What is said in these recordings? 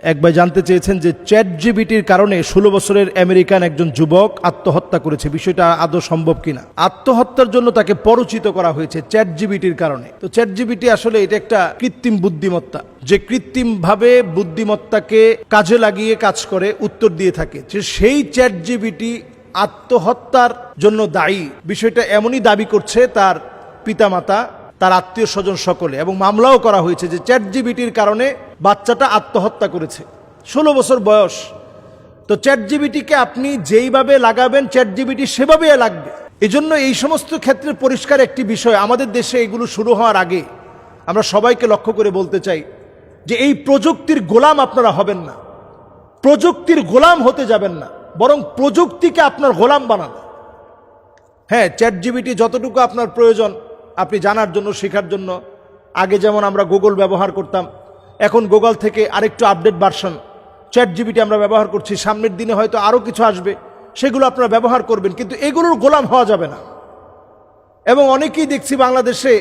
এক ভাই জানতে চেয়েছেন যে চ্যাট জিপিটির কারণে 16 বছরের আমেরিকান একজন যুবক আত্মহত্যা করেছে, বিষয়টা আদৌ সম্ভব কিনা। আত্মহত্যার জন্য তাকে পরিচিত করা হয়েছে চ্যাট জিপিটির কারণে। তো চ্যাট জিপিটি আসলে এটা একটা কৃত্রিম বুদ্ধিমত্তা, যে কৃত্রিমভাবে বুদ্ধিমত্তাকে কাজে লাগিয়ে কাজ করে উত্তর দিয়ে থাকে। যে সেই চ্যাট জিপিটি আত্মহত্যার জন্য দায়ী, বিষয়টা এমনই দাবি করছে তার পিতামাতা, তার আত্মীয় স্বজন সকলে, এবং মামলাও করা হয়েছে যে চ্যাট জিপিটির কারণে বাচ্চাটা আত্মহত্যা করেছে, 16 বছর বয়স। তো চ্যাট জিপিটিকে আপনি যেইভাবে লাগাবেন চ্যাট জিপিটি সেভাবে লাগবে। এজন্য এই সমস্ত ক্ষেত্রে পরিষ্কার একটি বিষয়, আমাদের দেশে এগুলো শুরু হওয়ার আগে আমরা সবাইকে লক্ষ্য করে বলতে চাই যে এই প্রযুক্তির গোলাম আপনারা হবেন না, প্রযুক্তির গোলাম হতে যাবেন না, বরং প্রযুক্তিকে আপনার গোলাম বানান। হ্যাঁ, চ্যাট জিপিটি যতটুকু আপনার প্রয়োজন আপনি জানার জন্য, শেখার জন্য, আগে যেমন আমরা গুগল ব্যবহার করতাম, এখন গুগল থেকে আরেকটু আপডেট ভার্সন চ্যাট জিপিটি আমরা ব্যবহার করছি। সামনের দিনে হয়তো আরও কিছু আসবে, সেগুলো আপনারা ব্যবহার করবেন, কিন্তু এগুলোর গোলাম হওয়া যাবে না। এবং অনেকেই দেখছি বাংলাদেশে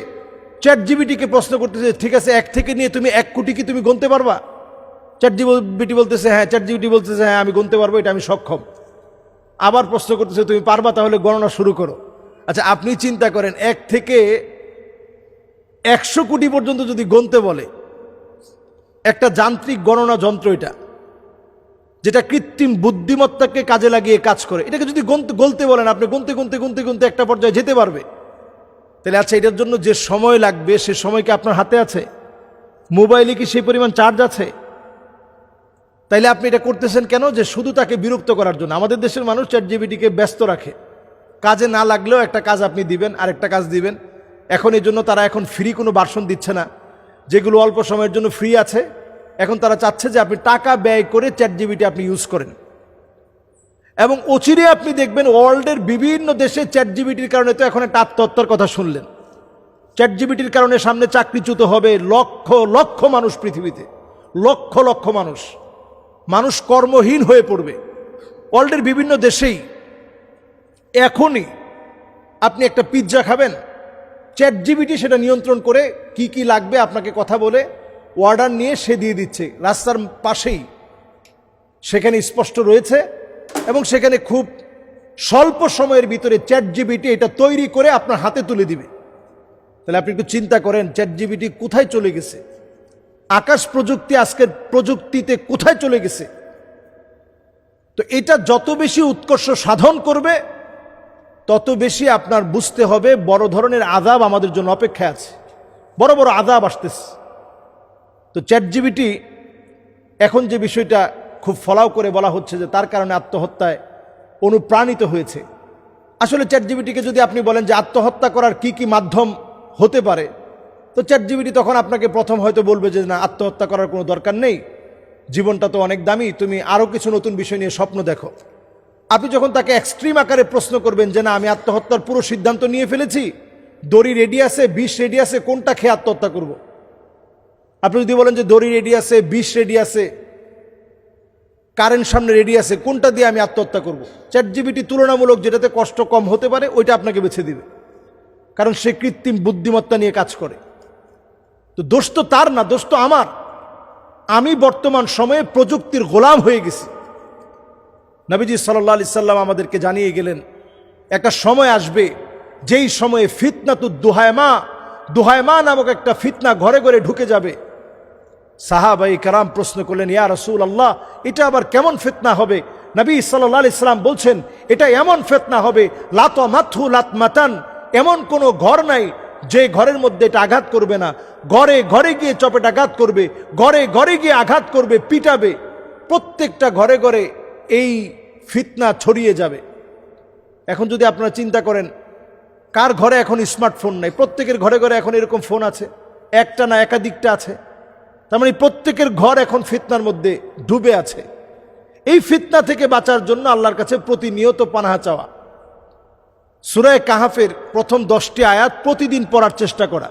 চ্যাট জিপিটিকে প্রশ্ন করতেছে, ঠিক আছে 1 থেকে নিয়ে তুমি 1 কোটি কি তুমি গুনতে পারবা? চ্যাট জিপিটি বলতেছে হ্যাঁ, চ্যাট জিপিটি বলতেছে হ্যাঁ আমি গুনতে পারবো, এটা আমি সক্ষম। আবার প্রশ্ন করতেছে তুমি পারবা, তাহলে গণনা শুরু করো। আচ্ছা, আপনি চিন্তা করেন 1 থেকে 100 কোটি পর্যন্ত যদি গুনতে বলে, একটা যান্ত্রিক গণনা যন্ত্র এটা, যেটা কৃত্রিম বুদ্ধিমত্তাকে কাজে লাগিয়ে কাজ করে, এটাকে যদি গলতে বলেন, আপনি গুনতে গুনতে গুনতে গুনতে একটা পর্যায়ে যেতে পারবে। তাহলে আচ্ছা, এটার জন্য যে সময় লাগবে সে সময় কি আপনার হাতে আছে? মোবাইলে কি সেই পরিমাণ চার্জ আছে? তাইলে আপনি এটা করতেছেন কেন? যে শুধু তাকে বিরক্ত করার জন্য। আমাদের দেশের মানুষ চ্যাট জিপিটিকে ব্যস্ত রাখে, কাজে না লাগলেও একটা কাজ আপনি দিবেন, আরেকটা কাজ দিবেন। এখন এই জন্য তারা এখন ফ্রি কোনো ভার্সন দিচ্ছে না, যেগুলো অল্প সময়ের জন্য ফ্রি আছে। এখন তারা চাচ্ছে যে আপনি টাকা ব্যয় করে চ্যাট জিপিটি আপনি ইউজ করেন। এবং অচিরে আপনি দেখবেন ওয়ার্ল্ডের বিভিন্ন দেশে চ্যাট জিপিটির কারণে, তো এখন একটা আত্মহত্যার কথা শুনলেন, চ্যাট জিপিটির কারণে সামনে চাকরিচ্যুত হবে লক্ষ লক্ষ মানুষ, পৃথিবীতে লক্ষ লক্ষ মানুষ কর্মহীন হয়ে পড়বে ওয়ার্ল্ডের বিভিন্ন দেশেই। এখনই আপনি একটা পিৎজা খাবেন, চ্যাট জিপিটি সেটা নিয়ন্ত্রণ করে কি কি লাগবে আপনাকে কথা বলে অর্ডার নিয়ে সে দিয়ে দিচ্ছে রাস্তার পাশেই, সেখানে স্পষ্ট রয়েছে। এবং সেখানে খুব স্বল্প সময়ের ভিতরে চ্যাট জিপিটি এটা তৈরি করে আপনার হাতে তুলে দিবে। তাহলে আপনি একটু চিন্তা করেন চ্যাট জিপিটি কোথায় চলে গেছে, আকাশ প্রযুক্তি আজকের প্রযুক্তিতে কোথায় চলে গেছে। তো এটা যত বেশি উৎকর্ষ সাধন করবে তত বেশি আপনার বুঝতে হবে বড় ধরনের আযাব আমাদের জন্য অপেক্ষায় আছে, বড় বড় আযাব আসতেছে। তো চ্যাট জিপিটি এখন যে বিষয়টা খুব ফলাও করে বলা হচ্ছে যে তার কারণে আত্মহত্যায় অনুপ্রাণিত হয়েছে। আসলে চ্যাট জিপিটিকে যদি আপনি বলেন যে আত্মহত্যা করার কি কি মাধ্যম হতে পারে, তো চ্যাট জিপিটি তখন আপনাকে প্রথম হয়তো বলবে যে না, আত্মহত্যা করার কোনো দরকার নেই, জীবনটা তো অনেক দামি, তুমি আরও কিছু নতুন বিষয় নিয়ে স্বপ্ন দেখো। আপনি যখন তাকে এক্সট্রিম আকারে প্রশ্ন করবেন যে না, আমি আত্মহত্যার পুরো সিদ্ধান্ত নিয়ে ফেলেছি, দড়ি রেডি আছে, বিষ রেডি আছে, কোনটা খেয়ে আত্মহত্যা করব? আপনি যদি বলেন যে দড়ি রেডি আছে, বিষ রেডি আছে, কারেন্ট সামনে রেডি আছে, কোনটা দিয়ে আমি আত্মহত্যা করব? চ্যাট জিপিটি তুলনামূলক যেটাতে কষ্ট কম হতে পারে ওইটা আপনাকে বেছে দিবে, কারণ সে কৃত্রিম বুদ্ধিমত্তা নিয়ে কাজ করে। তো দোষ তো তার না, দোষ তো আমার। আমি বর্তমান সময়ে প্রযুক্তির গোলাম হয়ে গেছি। নবীজি সাল্লাল্লাহু আলাইহি সাল্লাম আমাদেরকে জানিয়ে গেলেন একটা সময় আসবে যেই সময়ে ফিতনাতুদ দুহায়মা নামক একটা ফিতনা ঘরে ঘরে ঢুকে যাবে। সাহাবায়ে কেরাম প্রশ্ন করলেন, ইয়া রাসূলুল্লাহ, এটা আবার কেমন ফিতনা হবে? নবী সাল্লাল্লাহু আলাইহি সাল্লাম বলছেন, এটা এমন ফিতনা হবে লাতমাতহু লাতমাতান, এমন কোনো ঘর নাই যে ঘরের মধ্যে এটা আঘাত করবে না। ঘরে ঘরে গিয়ে চপেটাঘাত করবে, ঘরে ঘরে গিয়ে আঘাত করবে, পিটাবে, প্রত্যেকটা ঘরে ঘরে এই ফিতনা ছড়িয়ে যাবে। এখন যদি আপনারা চিন্তা করেন, কার ঘরে এখন স্মার্টফোন নাই? প্রত্যেকের ঘরে ঘরে এখন এরকম ফোন আছে, একটা না একাধিকটা আছে। তার মানে প্রত্যেকের ঘর এখন ফিতনার মধ্যে ডুবে আছে। এই ফিতনা থেকে বাঁচার জন্য আল্লাহর কাছে প্রতিনিয়ত পানাহা চাওয়া, সূরা কাহাফের প্রথম 10টি আয়াত প্রতিদিন পড়ার চেষ্টা করা,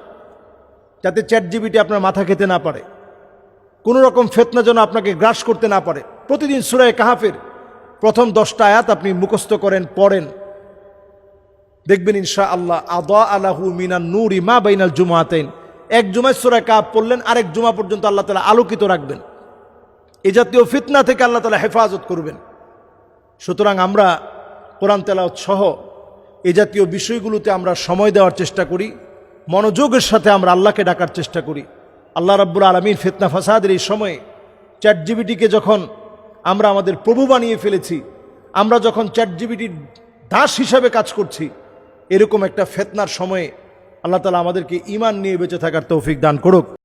যাতে চ্যাট জিপিটি আপনার মাথা খেতে না পারে, কোনো রকম ফিতনা যেন আপনাকে গ্রাস করতে না পারে। প্রতিদিন সূরা কাহাফের প্রথম 10টা আয়াত আপনি মুখস্থ করেন, পড়েন, দেখবেন ইনশাআল্লাহ আদা আলাহু মিনান নূরি মা বাইনাল জুমআতাইন। এক জুমায় সূরা কাহাফ পড়লেন, আরেক জুমা পর্যন্ত আল্লাহ তাআলা আলোকিত রাখবেন। এই জাতীয় ফিতনা থেকে আল্লাহ তাআলা হেফাজত করবেন। সুতরাং আমরা কোরআন তেলাওয়াত সহ এই জাতীয় বিষয়গুলোতে আমরা সময় দেওয়ার চেষ্টা করি, মনোযোগের সাথে আমরা আল্লাহকে ডাকার চেষ্টা করি। আল্লাহ রাব্বুল আলামিন ফিতনা ফাসাদের এই সময়ে চ্যাট জিপিটিকে যখন আমরা আমাদের প্রভু বানিয়ে ফেলেছি, আমরা যখন চ্যাট জিপিটির দাস হিসাবে কাজ করছি, এরকম একটা ফিতনার সময়ে আল্লাহ তাআলা আমাদেরকে ঈমান নিয়ে বেঁচে থাকার তৌফিক দান করুক।